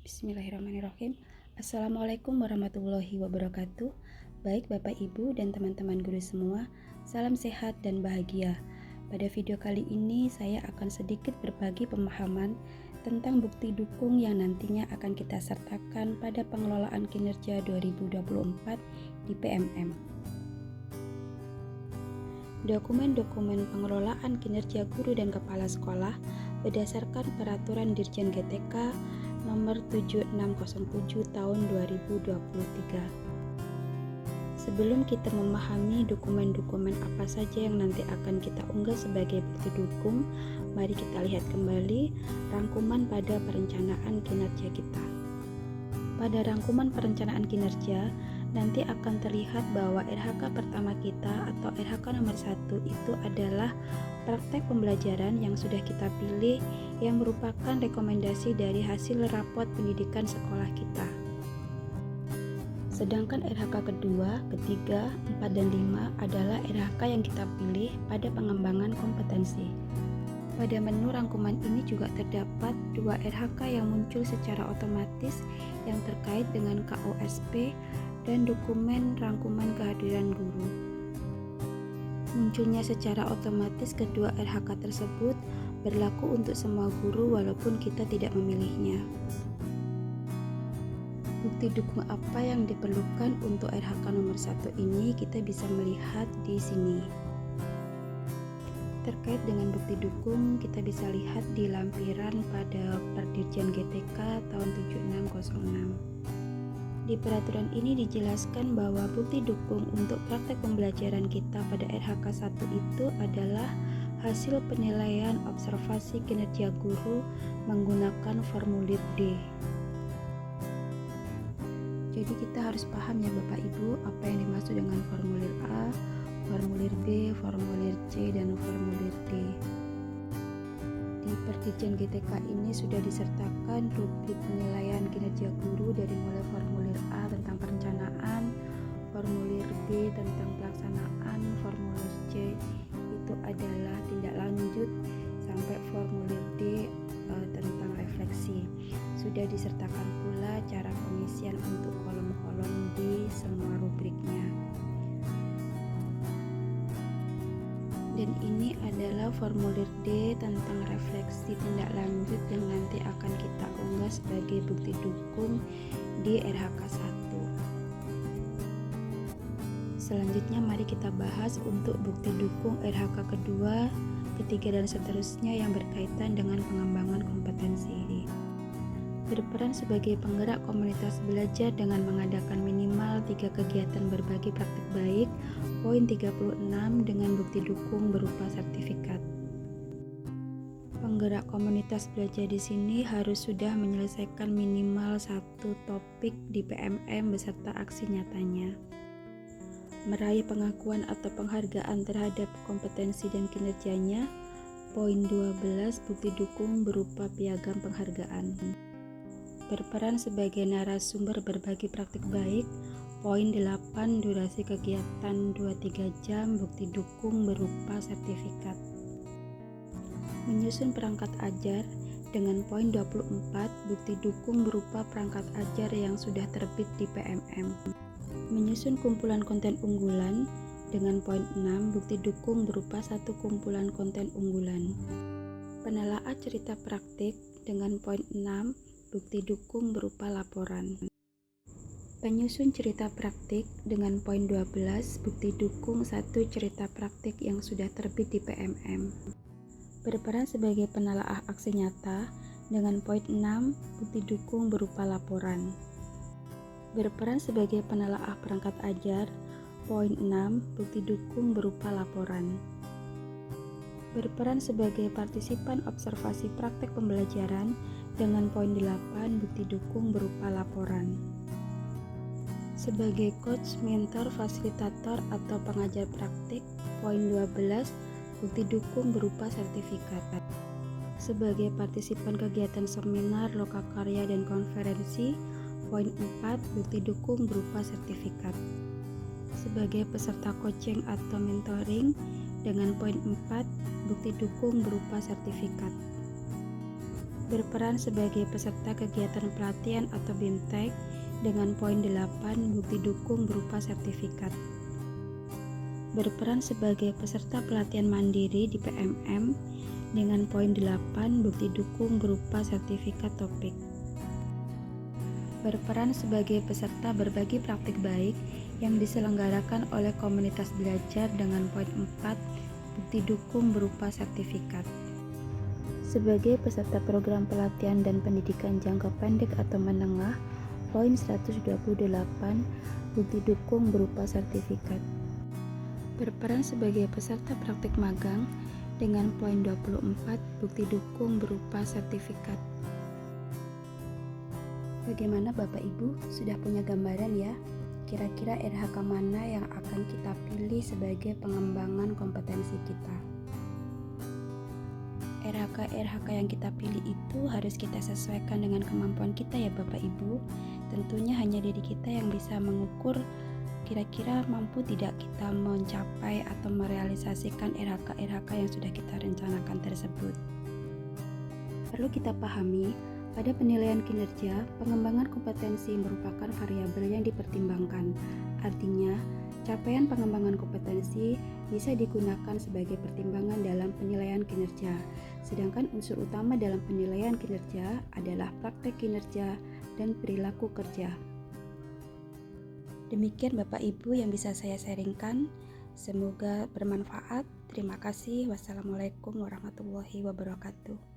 Bismillahirrahmanirrahim. Assalamualaikum warahmatullahi wabarakatuh. Baik Bapak Ibu dan teman-teman guru semua, salam sehat dan bahagia. Pada video kali ini saya akan sedikit berbagi pemahaman tentang bukti dukung yang nantinya akan kita sertakan pada pengelolaan kinerja 2024 di PMM. Dokumen-dokumen pengelolaan kinerja guru dan kepala sekolah berdasarkan Peraturan Dirjen GTK Nomor 7607 Tahun 2023. Sebelum kita memahami dokumen-dokumen apa saja yang nanti akan kita unggah sebagai bukti dukung, mari kita lihat kembali rangkuman pada perencanaan kinerja kita. Pada rangkuman perencanaan kinerja, nanti akan terlihat bahwa RHK pertama kita atau RHK nomor 1 itu adalah praktek pembelajaran yang sudah kita pilih yang merupakan rekomendasi dari hasil rapot pendidikan sekolah kita. Sedangkan RHK kedua, ketiga, 4, dan 5 adalah RHK yang kita pilih pada pengembangan kompetensi. Pada menu rangkuman ini juga terdapat 2 RHK yang muncul secara otomatis yang terkait dengan KOSP dan dokumen rangkuman kehadiran guru. Munculnya secara otomatis kedua RHK tersebut berlaku untuk semua guru walaupun kita tidak memilihnya. Bukti dukung apa yang diperlukan untuk RHK nomor 1 ini kita bisa melihat di sini. Terkait dengan bukti dukung, kita bisa lihat di lampiran pada Perdirjen GTK tahun 7606. Di peraturan ini dijelaskan bahwa bukti dukung untuk praktek pembelajaran kita pada RHK 1 itu adalah hasil penilaian observasi kinerja guru menggunakan formulir D. Jadi kita harus paham ya Bapak Ibu apa yang dimaksud dengan formulir A, formulir B, formulir C, dan formulir D. Di Perdirjen GTK ini sudah disertakan rubrik penilaian kinerja guru dari mulai formulir A tentang perencanaan, formulir B tentang pelaksanaan, formulir C itu adalah tindak lanjut, sampai formulir D tentang refleksi. Sudah disertakan pula cara pengisian untuk kolom-kolom di semua rubriknya. Dan ini adalah formulir D tentang refleksi tindak lanjut yang nanti akan kita unggah sebagai bukti dukung di RHK 1. Selanjutnya mari kita bahas untuk bukti dukung RHK kedua, ketiga, dan seterusnya yang berkaitan dengan pengembangan kompetensi. Berperan sebagai penggerak komunitas belajar dengan mengadakan minimal 3 kegiatan berbagi praktik baik. Poin 36 dengan bukti dukung berupa sertifikat. Penggerak komunitas belajar di sini harus sudah menyelesaikan minimal 1 topik di PMM beserta aksi nyatanya. Meraih pengakuan atau penghargaan terhadap kompetensi dan kinerjanya. Poin 12 bukti dukung berupa piagam penghargaan. Berperan sebagai narasumber berbagi praktik baik. Poin 8 durasi kegiatan 2-3 jam, bukti dukung berupa sertifikat. Menyusun perangkat ajar dengan poin 24 bukti dukung berupa perangkat ajar yang sudah terbit di PMM. Menyusun kumpulan konten unggulan dengan poin 6 bukti dukung berupa 1 kumpulan konten unggulan. Penelaah cerita praktik dengan poin 6 bukti dukung berupa laporan. Penyusun cerita praktik dengan poin 12 bukti dukung 1 cerita praktik yang sudah terbit di PMM. Berperan sebagai penelaah aksi nyata dengan poin 6 bukti dukung berupa laporan. Berperan sebagai penelaah perangkat ajar, poin 6 bukti dukung berupa laporan. Berperan sebagai partisipan observasi praktek pembelajaran dengan poin 8 bukti dukung berupa laporan. Sebagai coach, mentor, fasilitator, atau pengajar praktik, poin 12 bukti dukung berupa sertifikat. Sebagai partisipan kegiatan seminar, lokakarya, dan konferensi, poin 4 bukti dukung berupa sertifikat. Sebagai peserta coaching atau mentoring, dengan poin 4 bukti dukung berupa sertifikat. Berperan sebagai peserta kegiatan pelatihan atau BIMTEK dengan poin 8 bukti dukung berupa sertifikat. Berperan sebagai peserta pelatihan mandiri di PMM dengan poin 8 bukti dukung berupa sertifikat topik. Berperan sebagai peserta berbagi praktik baik yang diselenggarakan oleh komunitas belajar dengan poin 4 bukti dukung berupa sertifikat. Sebagai peserta program pelatihan dan pendidikan jangka pendek atau menengah, poin 128 bukti dukung berupa sertifikat. Berperan sebagai peserta praktik magang dengan poin 24 bukti dukung berupa sertifikat. Bagaimana Bapak Ibu? Sudah punya gambaran ya? Kira-kira RHK mana yang akan kita pilih sebagai pengembangan kompetensi kita? RHK yang kita pilih itu harus kita sesuaikan dengan kemampuan kita ya Bapak Ibu. Tentunya hanya diri kita yang bisa mengukur kira-kira mampu tidak kita mencapai atau merealisasikan RHK yang sudah kita rencanakan tersebut. Perlu kita pahami, pada penilaian kinerja, pengembangan kompetensi merupakan variabel yang dipertimbangkan. Artinya, capaian pengembangan kompetensi bisa digunakan sebagai pertimbangan dalam penilaian kinerja. Sedangkan unsur utama dalam penilaian kinerja adalah praktek kinerja dan perilaku kerja. Demikian Bapak Ibu yang bisa saya sharingkan. Semoga bermanfaat. Terima kasih. Wassalamualaikum warahmatullahi wabarakatuh.